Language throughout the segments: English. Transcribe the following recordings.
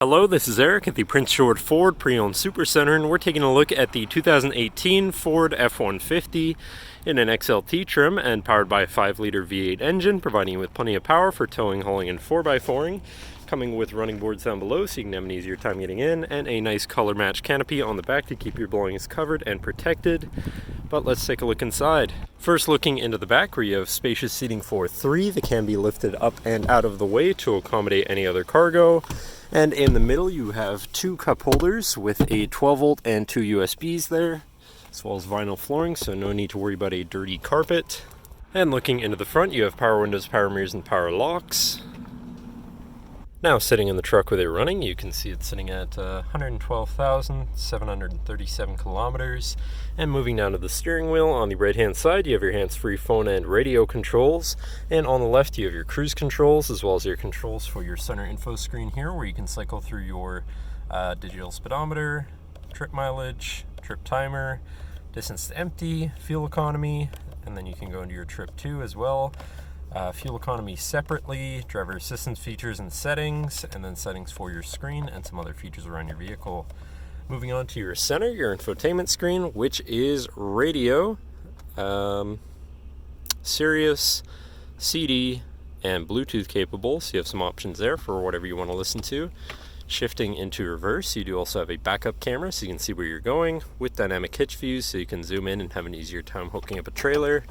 Hello, this is Eric at the Prince George Ford Pre-Owned Super Center, and we're taking a look at the 2018 Ford F-150 in an XLT trim and powered by a 5-liter V8 engine, providing you with plenty of power for towing, hauling, and 4x4ing. Coming with running boards down below so you can have an easier time getting in, and a nice color match canopy on the back to keep your belongings covered and protected. But let's take a look inside. First, looking into the back, where you have spacious seating for 3 that can be lifted up and out of the way to accommodate any other cargo. And in the middle you have 2 cup holders with a 12-volt and 2 USBs there, as well as vinyl flooring, so no need to worry about a dirty carpet. And looking into the front, you have power windows, power mirrors, and power locks. Now sitting in the truck with it running, you can see it's sitting at 112,737 kilometers. And moving down to the steering wheel, on the right hand side you have your hands-free phone and radio controls, and on the left you have your cruise controls as well as your controls for your center info screen here, where you can cycle through your digital speedometer, trip mileage, trip timer, distance to empty, fuel economy, and then you can go into your trip 2 as well. Fuel economy separately, driver assistance features and settings, and then settings for your screen and some other features around your vehicle. Moving on to your center, your infotainment screen, which is radio, Sirius, CD, and Bluetooth capable, so you have some options there for whatever you want to listen to. Shifting into reverse, you do also have a backup camera so you can see where you're going, with dynamic hitch views so you can zoom in and have an easier time hooking up a trailer.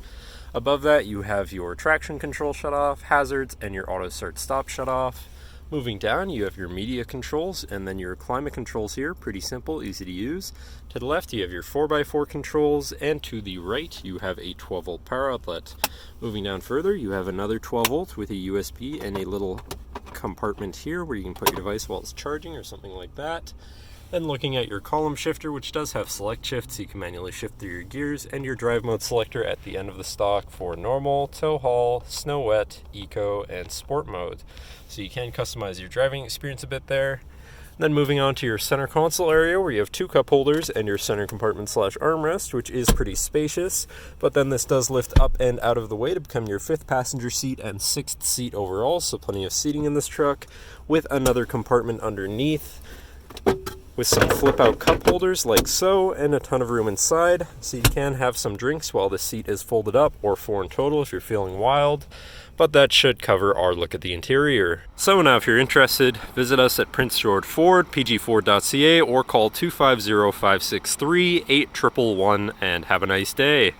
Above that you have your traction control shut off, hazards, and your auto start stop shut off. Moving down you have your media controls and then your climate controls here, pretty simple, easy to use. To the left you have your 4x4 controls, and to the right you have a 12-volt power outlet. Moving down further you have another 12-volt with a USB and a little compartment here where you can put your device while it's charging or something like that. Then looking at your column shifter, which does have select shift so you can manually shift through your gears, and your drive mode selector at the end of the stock for normal, tow haul, snow wet, eco, and sport mode. So you can customize your driving experience a bit there. Then moving on to your center console area, where you have 2 cup holders and your center compartment / armrest, which is pretty spacious, but then this does lift up and out of the way to become your 5th passenger seat and 6th seat overall, so plenty of seating in this truck, with another compartment underneath with some flip out cup holders like so, and a ton of room inside, so you can have some drinks while the seat is folded up, or 4 in total if you're feeling wild. But that should cover our look at the interior. So now if you're interested, visit us at Prince George Ford, pgford.ca, or call 250-563-8111 and have a nice day.